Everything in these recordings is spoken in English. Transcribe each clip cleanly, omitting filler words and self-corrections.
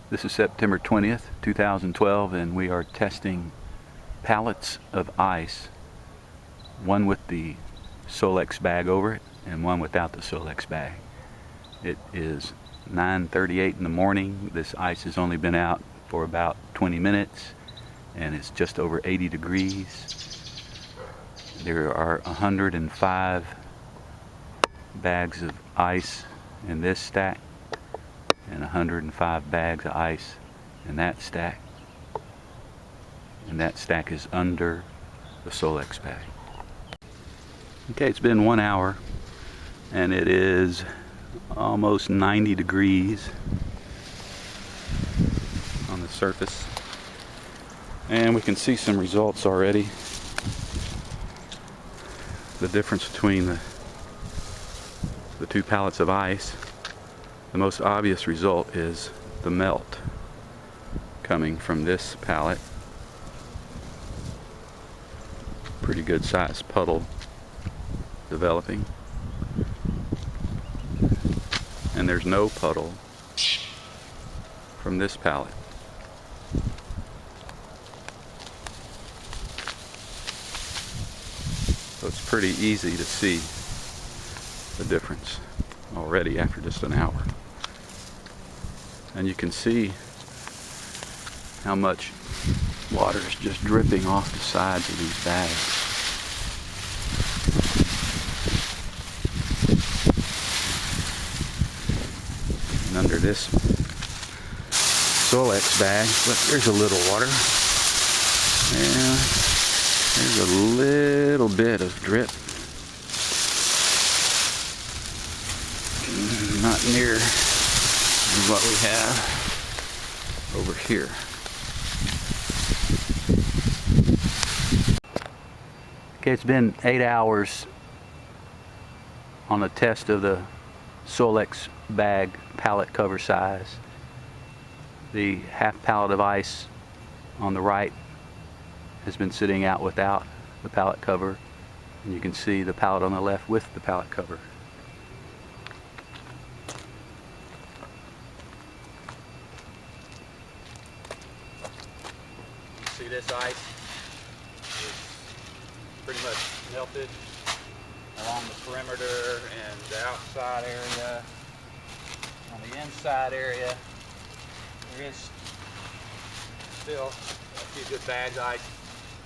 This is September 20th, 2012, and we are testing pallets of ice, one with the SolX bag over it and one without the SolX bag. It is 9:38 in the morning. This ice has only been out for about 20 minutes and it's just over 80 degrees. There are 105 bags of ice in this stack and 105 bags of ice in that stack, and that stack is under the SolX bag. Okay, it's been 1 hour and it is almost 90 degrees on the surface, and we can see some results already. The difference between the two pallets of ice. The most obvious result is the melt coming from this pallet. Pretty good sized puddle developing. And there's no puddle from this pallet. So it's pretty easy to see the difference already after just an hour. And you can see how much water is just dripping off the sides of these bags. And under this SolX bag, look, there's a little water. And there's a little bit of drip. Not near what we have over here. Okay, it's been 8 hours on a test of the SolX bag pallet cover size. The half pallet of ice on the right has been sitting out without the pallet cover, and you can see the pallet on the left with the pallet cover. See, this ice is pretty much melted along the perimeter and the outside area. On the inside area, there is still a few good bags of ice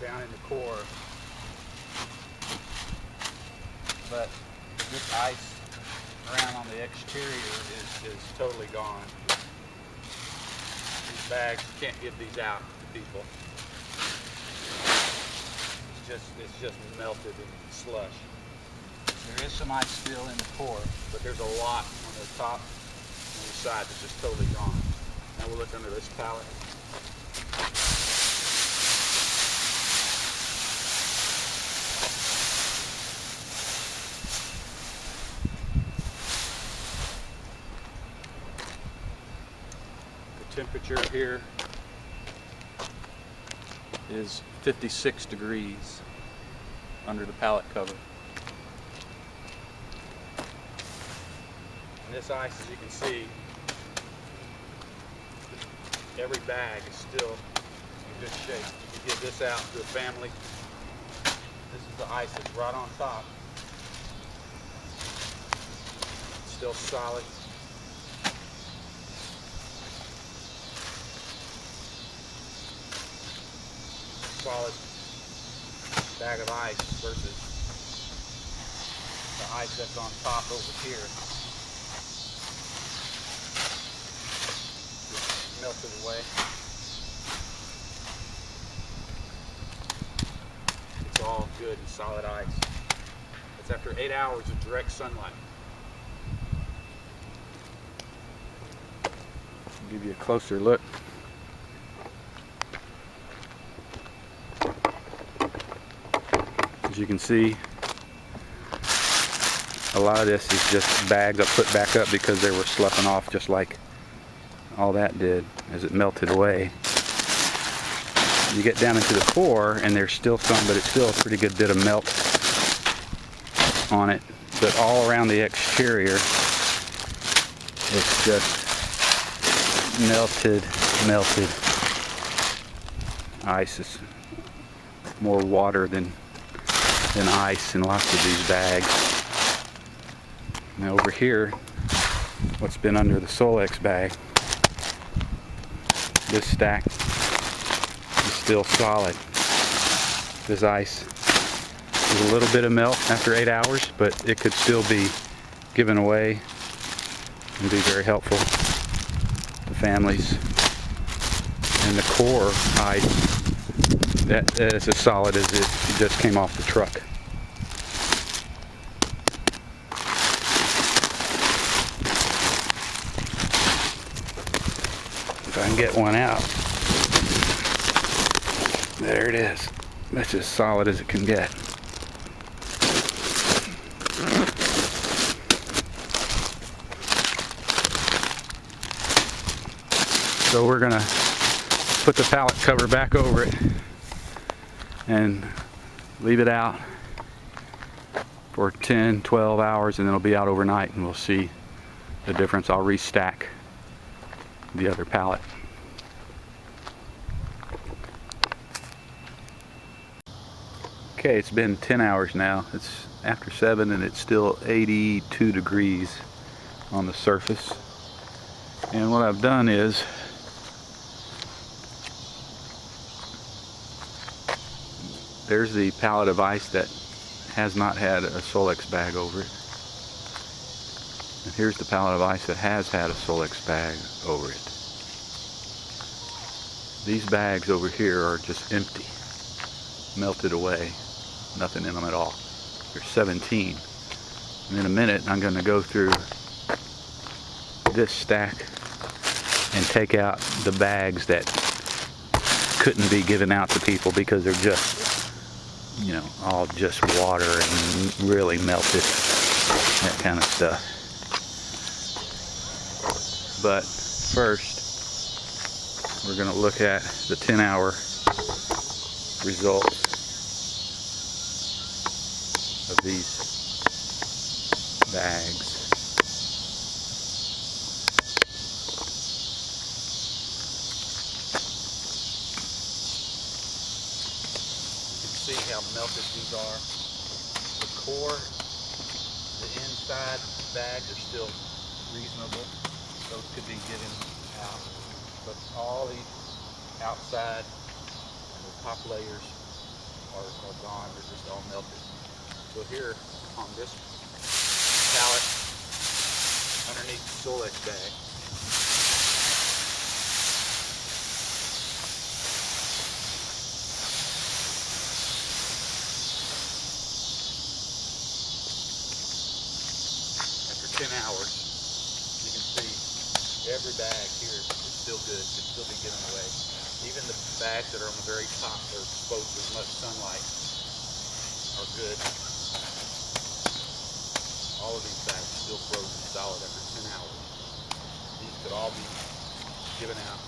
down in the core, but this ice around on the exterior is totally gone. These bags, you can't give these out to people. It's just melted in slush. There is some ice still in the core, but there's a lot on the top and the side that's just totally gone. Now we'll look under this pallet. The temperature here is 56 degrees under the pallet cover. And this ice, as you can see, every bag is still in good shape. You can give this out to a family. This is the ice that's right on top. It's still solid. Solid bag of ice versus the ice that's on top over here. Just melted away. It's all good and solid ice. It's after 8 hours of direct sunlight. I'll give you a closer look. As you can see, a lot of this is just bags I put back up because they were sloughing off just like all that did as it melted away. You get down into the core and there's still some, but it's still a pretty good bit of melt on it. But all around the exterior, it's just melted ice. Is more water than ice in lots of these bags. Now over here, what's been under the SolX bag, this stack is still solid. This ice is a little bit of melt after 8 hours, but it could still be given away and be very helpful to families. And the core ice, that is as solid as it just came off the truck. If I can get one out, there it is. That's as solid as it can get. So we're gonna put the pallet cover back over it and leave it out for 10, 12 hours, and then it'll be out overnight, and we'll see the difference. I'll restack the other pallet. Okay, it's been 10 hours now. It's after 7 and it's still 82 degrees on the surface. And what I've done is there's the pallet of ice that has not had a SolX bag over it. And here's the pallet of ice that has had a SolX bag over it. These bags over here are just empty, melted away, nothing in them at all. There's 17. And in a minute I'm going to go through this stack and take out the bags that couldn't be given out to people because they're just, you know, all just water and really melted, that kind of stuff. But first, we're going to look at the 10-hour results of these bags. See how melted these are. The core, the inside bags are still reasonable. Those could be given out. But all these outside and the top layers are gone. They're just all melted. So here on this pallet, underneath the SolX bag, after 10 hours, you can see every bag here is still good, could still be given away. Even the bags that are on the very top that are exposed to as much sunlight are good. All of these bags are still frozen solid after 10 hours. These could all be given out,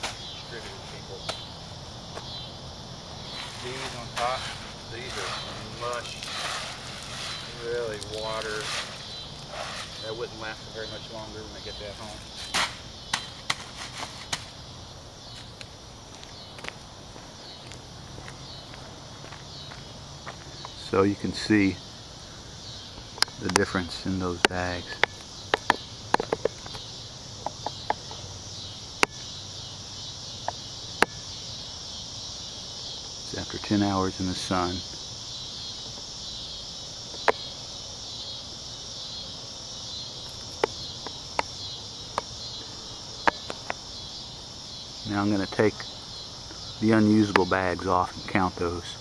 distributed to people. These on top, these are mush, really water. That wouldn't last very much longer when they get that home. So you can see the difference in those bags. It's after 10 hours in the sun. Now I'm going to take the unusable bags off and count those.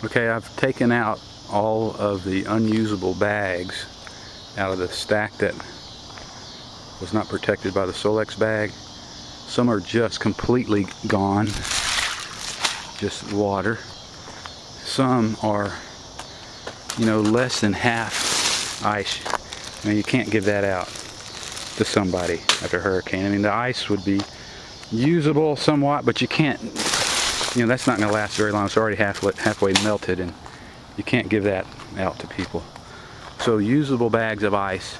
Okay, I've taken out all of the unusable bags out of the stack that was not protected by the SolX bag. Some are just completely gone, just water. Some are, you know, less than half ice. I mean, you can't give that out to somebody after a hurricane. I mean, the ice would be usable somewhat, but you can't, you know, that's not going to last very long. It's already halfway melted, and you can't give that out to people. So usable bags of ice,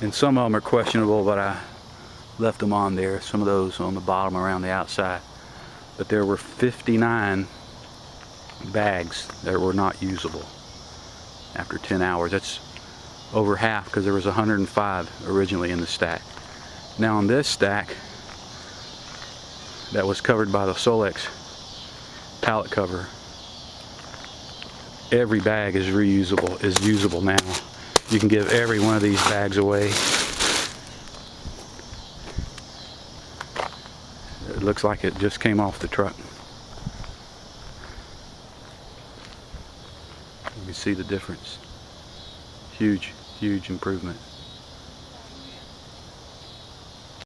and some of them are questionable, but left them on there, some of those on the bottom around the outside. But there were 59 bags that were not usable after 10 hours. That's over half, because there was 105 originally in the stack. Now on this stack that was covered by the SolX pallet cover, every bag is reusable, is usable now. You can give every one of these bags away. It looks like it just came off the truck. You can see the difference. Huge, huge improvement.